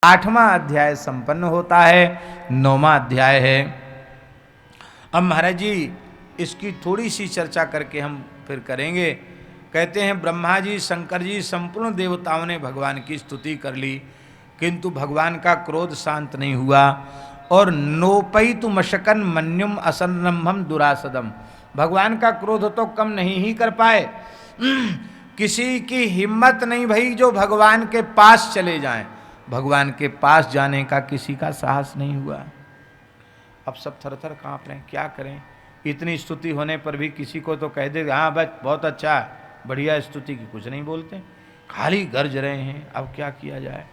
आठवां अध्याय संपन्न होता है। 9वां अध्याय है। अब महाराज जी इसकी थोड़ी सी चर्चा करके हम फिर करेंगे। कहते हैं ब्रह्मा जी शंकर जी संपूर्ण देवताओं ने भगवान की स्तुति कर ली, किंतु भगवान का क्रोध शांत नहीं हुआ। और नोपैतु मशकन मन्युम असन्नम्भम दुरासदम, भगवान का क्रोध तो कम नहीं ही कर पाए, किसी की हिम्मत नहीं भई जो भगवान के पास चले जाएं। भगवान के पास जाने का किसी का साहस नहीं हुआ। अब सब थर थर काँप रहे हैं, क्या करें। इतनी स्तुति होने पर भी किसी को तो कह दे हाँ बस बहुत अच्छा है, बढ़िया स्तुति की, कुछ नहीं बोलते, खाली गरज रहे हैं। अब क्या किया जाए।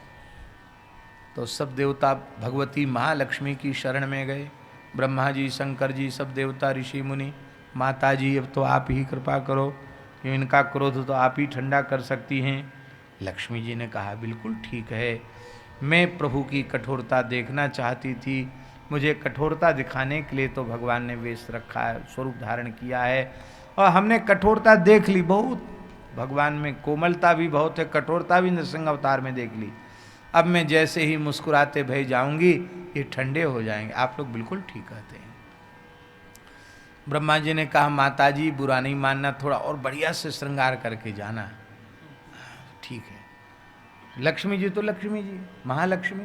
तो सब देवता भगवती महालक्ष्मी की शरण में गए। ब्रह्मा जी शंकर जी सब देवता ऋषि मुनि, माता जी अब तो आप ही कृपा करो, कि इनका क्रोध तो आप ही ठंडा कर सकती हैं। लक्ष्मी जी ने कहा बिल्कुल ठीक है, मैं प्रभु की कठोरता देखना चाहती थी, मुझे कठोरता दिखाने के लिए तो भगवान ने वेश रखा है, स्वरूप धारण किया है, और हमने कठोरता देख ली बहुत। भगवान में कोमलता भी बहुत है, कठोरता भी नृसिंह अवतार में देख ली। अब मैं जैसे ही मुस्कुराते भय जाऊंगी ये ठंडे हो जाएंगे। आप लोग बिल्कुल ठीक कहते हैं। ब्रह्मा जी ने कहा माता जी बुरा नहीं मानना, थोड़ा और बढ़िया से श्रृंगार करके जाना। ठीक है। लक्ष्मी जी तो लक्ष्मी जी महालक्ष्मी,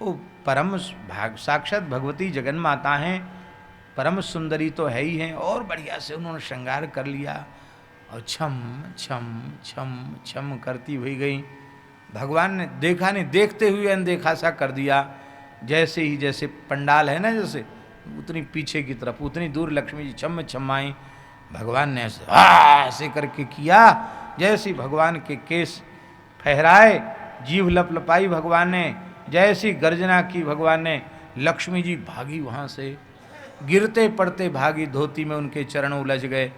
वो परम भाग साक्षात भगवती जगन माता हैं, परम सुंदरी तो है ही हैं, और बढ़िया से उन्होंने श्रृंगार कर लिया और छम छम छम छम करती हुई गई। भगवान ने देखा नहीं, देखते हुए अनदेखा सा कर दिया। जैसे ही जैसे पंडाल है ना, जैसे उतनी पीछे की तरफ उतनी दूर लक्ष्मी जी छम छमाई। भगवान ने ऐसे करके किया, जैसी भगवान के केस फहराए, जीभ लपलपाई भगवान ने, जैसी गर्जना की भगवान ने, लक्ष्मी जी भागी वहाँ से, गिरते पड़ते भागी, धोती में उनके चरण उलझ गए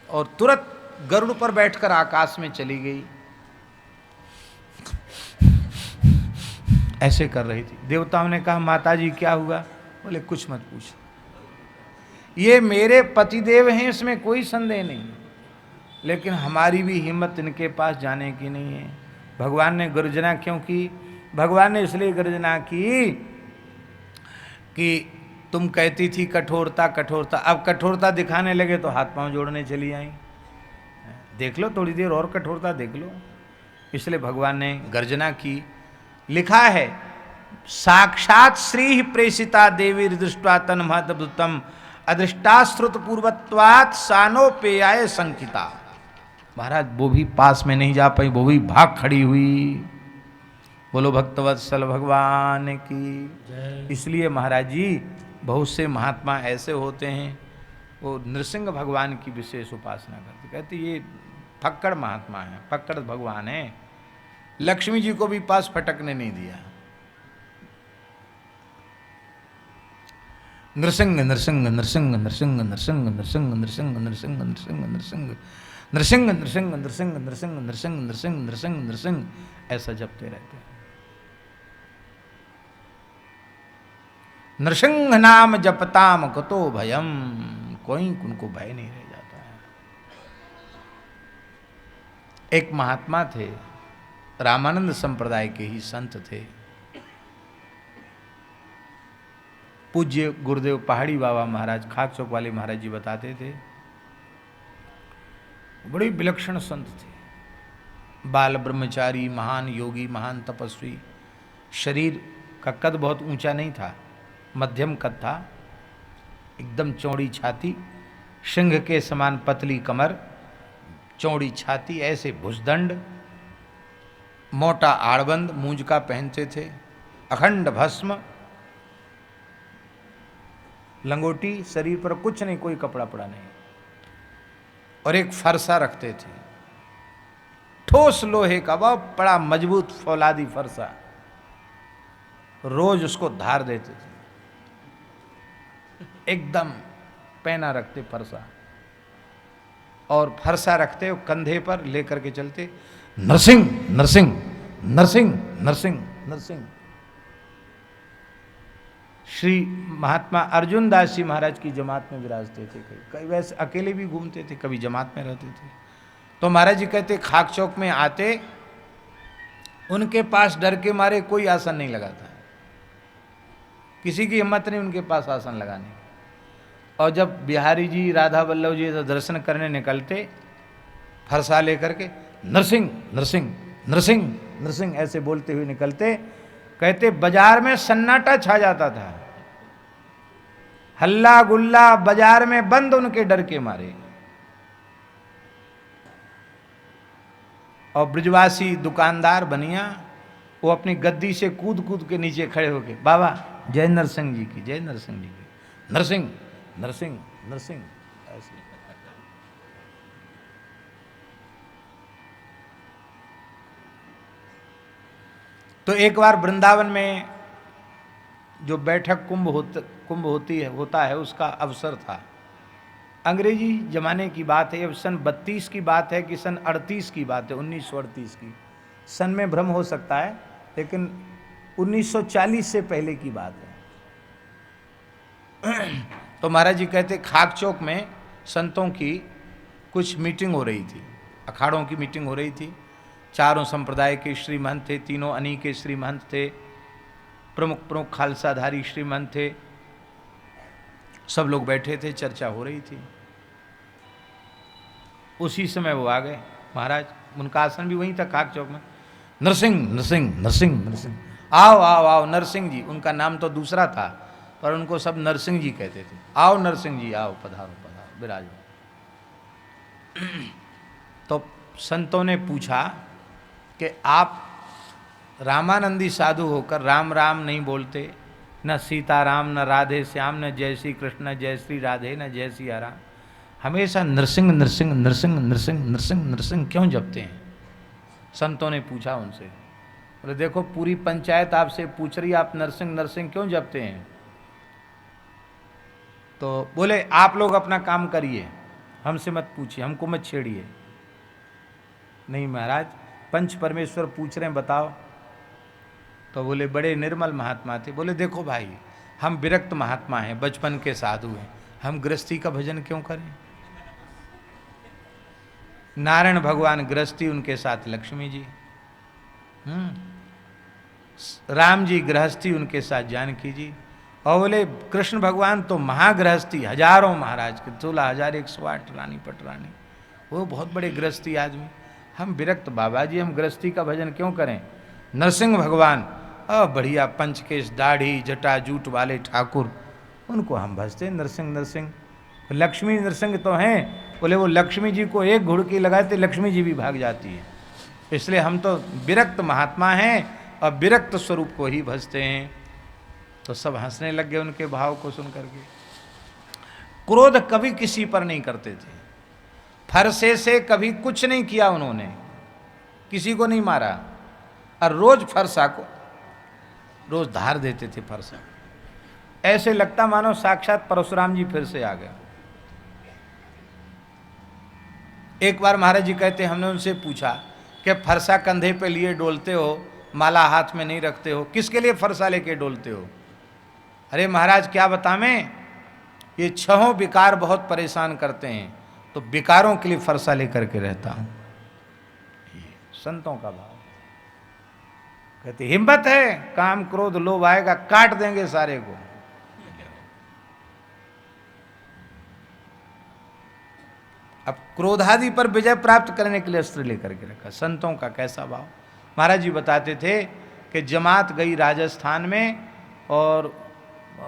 और तुरंत गरुड़ पर बैठकर आकाश में चली गई। ऐसे कर रही थी। देवताओं ने कहा माता जी क्या हुआ। बोले कुछ मत पूछ, ये मेरे पतिदेव हैं, इसमें कोई संदेह नहीं, लेकिन हमारी भी हिम्मत इनके पास जाने की नहीं है। भगवान ने गर्जना क्यों की। भगवान ने इसलिए गर्जना की कि तुम कहती थी कठोरता कठोरता, अब कठोरता दिखाने लगे तो हाथ पांव जोड़ने चली आई। देख लो थोड़ी देर और कठोरता देख लो। इसलिए भगवान ने गर्जना की। लिखा है साक्षात श्री प्रेषिता देवी दृष्टा तन महदुतम अदृष्टाश्रुत पूर्वत्वात् सानोपेयाय संकिता। महाराज वो भी पास में नहीं जा पाई, वो भी भाग खड़ी हुई। बोलो भक्तवत्सल भगवान की। इसलिए महाराज जी बहुत से महात्मा ऐसे होते हैं, वो नृसिंह भगवान की विशेष उपासना करते, कहते ये फक्कड़ महात्मा है, फक्कड़ भगवान है। लक्ष्मी जी को भी पास फटकने नहीं दिया। नृसिंह नृसिंह नृसिंह नृसिंह नृसिंह नृसिंह नृसिंह नृसिंह नृसिंह नृसिंह नृसिंह नृसिंह नृसिंह नृसिंह नृसिंह नृसिंह नृसिंह नृसिंह ऐसा जपते रहते हैं। नृसिंह नाम जपताम कुतो भयम, कोई उनको भय नहीं रह जाता है। एक महात्मा थे, रामानंद संप्रदाय के ही संत थे, पूज्य गुरुदेव पहाड़ी बाबा महाराज खाक चौक वाले महाराज जी बताते थे, बड़े विलक्षण संत थे, बाल ब्रह्मचारी, महान योगी, महान तपस्वी। शरीर का कद बहुत ऊंचा नहीं था, मध्यम कद था, एकदम चौड़ी छाती, सिंह के समान पतली कमर, चौड़ी छाती, ऐसे भुजदंड, मोटा आड़बंद मूंज का पहनते थे, अखंड भस्म, लंगोटी, शरीर पर कुछ नहीं, कोई कपड़ा पड़ा नहीं, और एक फरसा रखते थे, ठोस लोहे का, बहुत बड़ा मजबूत फौलादी फरसा, रोज उसको धार देते थे, एकदम पहना रखते फरसा, और फरसा रखते हो कंधे पर लेकर के चलते, नरसिंह नरसिंह नरसिंह नरसिंह नरसिंह। श्री महात्मा अर्जुन दास जी महाराज की जमात में विराजते थे, कई वैसे अकेले भी घूमते थे, कभी जमात में रहते थे। तो महाराज जी कहते खाक चौक में आते, उनके पास डर के मारे कोई आसन नहीं लगाता, किसी की हिम्मत नहीं उनके पास आसन लगाने। और जब बिहारी जी राधा वल्लभ जी दर्शन करने निकलते, फरसा लेकर के नरसिंह नरसिंह नरसिंह नरसिंह ऐसे बोलते हुए निकलते, कहते बाजार में सन्नाटा छा जाता था, हल्ला गुल्ला बाजार में बंद उनके डर के मारे। और ब्रजवासी दुकानदार बनिया वो अपनी गद्दी से कूद कूद के नीचे खड़े होके, बाबा जय नरसिंह जी की, जय नरसिंह जी की, नरसिंह नरसिंह नरसिंह ऐसे। तो एक बार वृंदावन में जो बैठक कुंभ होता है उसका अवसर था। अंग्रेजी जमाने की बात है, अब सन 32 की बात है कि सन 38 की बात है, 1938 की। सन में भ्रम हो सकता है, लेकिन 1940 से पहले की बात है। तो महाराज जी कहते खाक चौक में संतों की कुछ मीटिंग हो रही थी, अखाड़ों की मीटिंग हो रही थी। चारों संप्रदाय के श्री महंत थे, तीनों अनी के श्री महंत थे, प्रमुख खालसाधारी श्री महंत थे, सब लोग बैठे थे, चर्चा हो रही थी। उसी समय वो आ गए महाराज, उनका आसन भी वहीं था खाक चौक में। नरसिंह नरसिंह नरसिंह नरसिंह, आओ आओ आओ नरसिंह जी, उनका नाम तो दूसरा था पर उनको सब नरसिंह जी कहते थे। आओ नरसिंह जी आओ, पधारो पधारो, विराजो। तो संतों ने पूछा कि आप रामानंदी साधु होकर राम राम नहीं बोलते, न सीताराम न राधे श्याम न जय श्री कृष्ण न जय श्री राधे न जय श्री राम, हमेशा नरसिंह नरसिंह नरसिंह नरसिंह नरसिंह नरसिंह क्यों जपते हैं? संतों ने पूछा उनसे। बोले देखो पूरी पंचायत आपसे पूछ रही, आप नरसिंह नरसिंह क्यों जपते हैं? तो बोले आप लोग अपना काम करिए, हमसे मत पूछिए, हमको मत छेड़िए। नहीं महाराज, पंच परमेश्वर पूछ रहे हैं, बताओ। तो बोले बड़े निर्मल महात्मा थे। बोले देखो भाई, हम विरक्त महात्मा हैं, बचपन के साधु हैं, हम गृहस्थी का भजन क्यों करें? नारायण भगवान गृहस्थी, उनके साथ लक्ष्मी जी, राम जी गृहस्थी, उनके साथ जानकी जी। और बोले कृष्ण भगवान तो महागृहस्थी, हजारों महाराज के 16,108 रानी पटरानी, वो बहुत बड़े गृहस्थी आदमी। हम विरक्त बाबा जी, हम गृहस्थी का भजन क्यों करें? नरसिंह भगवान बढ़िया पंचकेश दाढ़ी जटा जूट वाले ठाकुर, उनको हम भजते नरसिंह नरसिंह। लक्ष्मी नरसिंह तो हैं, बोले वो लक्ष्मी जी को एक घुड़की लगाते लक्ष्मी जी भी भाग जाती है, इसलिए हम तो विरक्त महात्मा हैं और विरक्त स्वरूप को ही भजते हैं। तो सब हंसने लग गए उनके भाव को सुन करके। क्रोध कभी किसी पर नहीं करते थे, फरसे से कभी कुछ नहीं किया उन्होंने, किसी को नहीं मारा, और रोज फरसा को रोज धार देते थे फरसा, ऐसे लगता मानो साक्षात परशुराम जी फिर से आ गए। एक बार महाराज जी कहते हमने उनसे पूछा कि फरसा कंधे पे लिए डोलते हो, माला हाथ में नहीं रखते हो, किसके लिए फरसा लेके डोलते हो? अरे महाराज क्या बताएं, ये छहों विकार बहुत परेशान करते हैं, तो विकारों के लिए फरसा लेकर के रहता हूं। संतों का भाव। कहते हिम्मत है, काम क्रोध लोभ आएगा काट देंगे सारे को। अब क्रोधादि पर विजय प्राप्त करने के लिए अस्त्र लेकर के रखा। संतों का कैसा भाव। महाराज जी बताते थे कि जमात गई राजस्थान में, और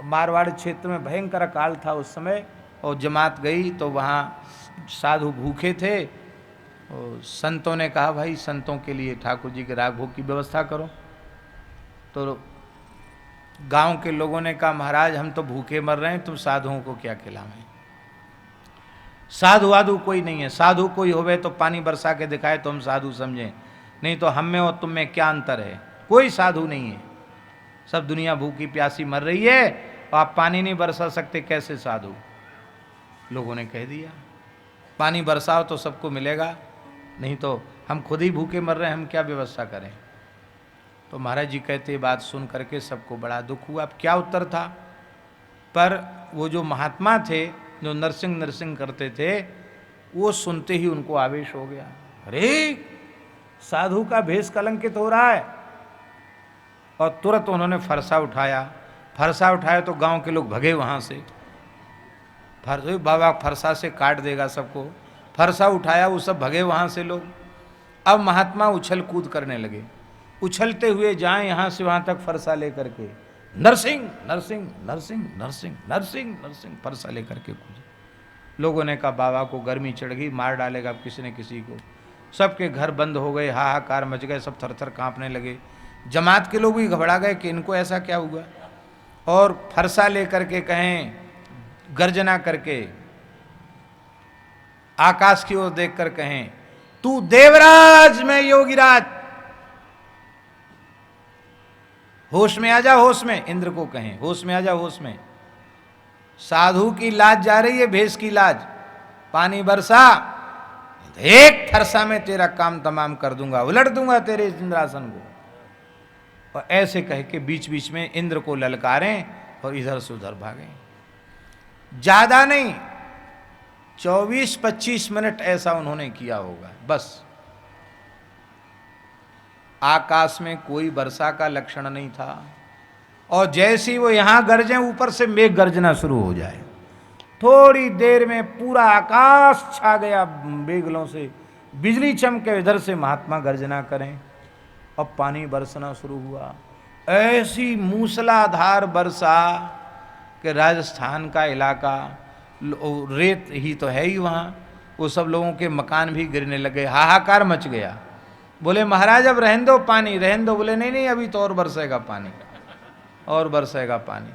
मारवाड़ क्षेत्र में भयंकर अकाल था उस समय, और जमात गई तो वहाँ साधु भूखे थे, और संतों ने कहा भाई संतों के लिए ठाकुर जी के राग भोग की व्यवस्था करो। तो गांव के लोगों ने कहा महाराज हम तो भूखे मर रहे हैं, तुम साधुओं को क्या खिलावें? साधु वाधु कोई नहीं है, साधु कोई होवे तो पानी बरसा के दिखाए तो हम साधु समझें, नहीं तो हम में और तुम में क्या अंतर है? कोई साधु नहीं है, सब दुनिया भूखी प्यासी मर रही है और आप पानी नहीं बरसा सकते, कैसे साधु? लोगों ने कह दिया पानी बरसाओ तो सबको मिलेगा, नहीं तो हम खुद ही भूखे मर रहे हैं, हम क्या व्यवस्था करें? तो महाराज जी कहते बात सुन करके सबको बड़ा दुख हुआ। अब क्या उत्तर था? पर वो जो महात्मा थे जो नरसिंह नरसिंह करते थे, वो सुनते ही उनको आवेश हो गया, अरे साधु का भेष कलंकित हो रहा है। और तुरंत उन्होंने फरसा उठाया। फरसा उठाया तो गांव के लोग भगे वहां से, बाबा फरसा से काट देगा सबको। फरसा उठाया, वो सब भगे वहां से लोग। अब महात्मा उछल कूद करने लगे, उछलते हुए जाएं यहां से वहां तक फरसा लेकर के, नरसिंह नरसिंह नरसिंह नरसिंह नरसिंह नरसिंह फरसा लेकर के कूदे। लोगों ने कहा बाबा को गर्मी चढ़ गई, मार डालेगा अब किसी न किसी को। सबके घर बंद हो गए, हाहाकार मच गए, सब थरथर कांपने लगे। जमात के लोग भी घबरा गए कि इनको ऐसा क्या हुआ। और फरसा लेकर के कहें, गर्जना करके आकाश की ओर देखकर कहें, तू देवराज मैं योगीराज, होश में आ जा, होश में। इंद्र को कहें होश में आ जा, होश में। साधु की लाज जा रही है, भेष की लाज। पानी बरसा, एक फरसा में तेरा काम तमाम कर दूंगा, उलट दूंगा तेरे इंद्रासन को। और ऐसे कह के बीच बीच में इंद्र को ललकारें और इधर से उधर भागें। ज्यादा नहीं, 24-25 मिनट ऐसा उन्होंने किया होगा बस। आकाश में कोई वर्षा का लक्षण नहीं था। और जैसे ही वो यहां गरजें, ऊपर से मेघ गर्जना शुरू हो जाए। थोड़ी देर में पूरा आकाश छा गया मेघलों से, बिजली चमके, इधर से महात्मा गर्जना करें और पानी बरसना शुरू हुआ। ऐसी मूसलाधार वर्षा कि राजस्थान का इलाका, रेत ही तो है ही वहाँ, वो सब लोगों के मकान भी गिरने लगे, हाहाकार मच गया। बोले महाराज अब रहने दो पानी, रहने दो। बोले नहीं नहीं, अभी तो और बरसेगा पानी, और बरसेगा पानी।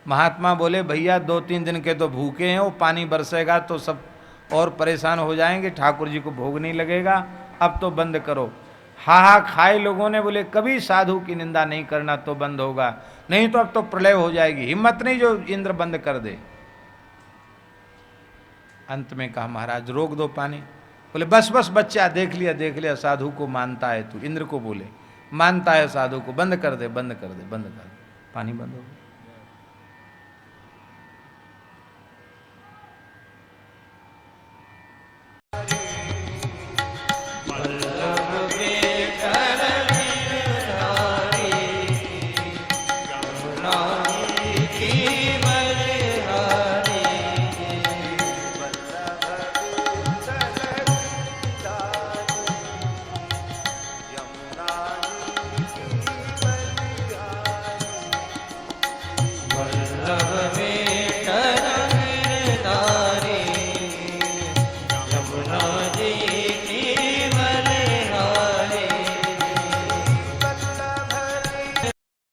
महात्मा बोले भैया 2-3 दिन के तो भूखे हैं, वो पानी बरसेगा तो सब और परेशान हो जाएंगे, ठाकुर जी को भोग नहीं लगेगा, अब तो बंद करो। हा खाए लोगों ने। बोले कभी साधु की निंदा नहीं करना तो बंद होगा, नहीं तो अब तो प्रलय हो जाएगी, हिम्मत नहीं जो इंद्र बंद कर दे। अंत में कहा महाराज रोक दो पानी। बोले बस बस बच्चा, देख लिया साधु को मानता है तू। इंद्र को बोले मानता है साधु को, बंद कर दे, बंद कर दे, बंद कर दे। पानी बंद हो गया।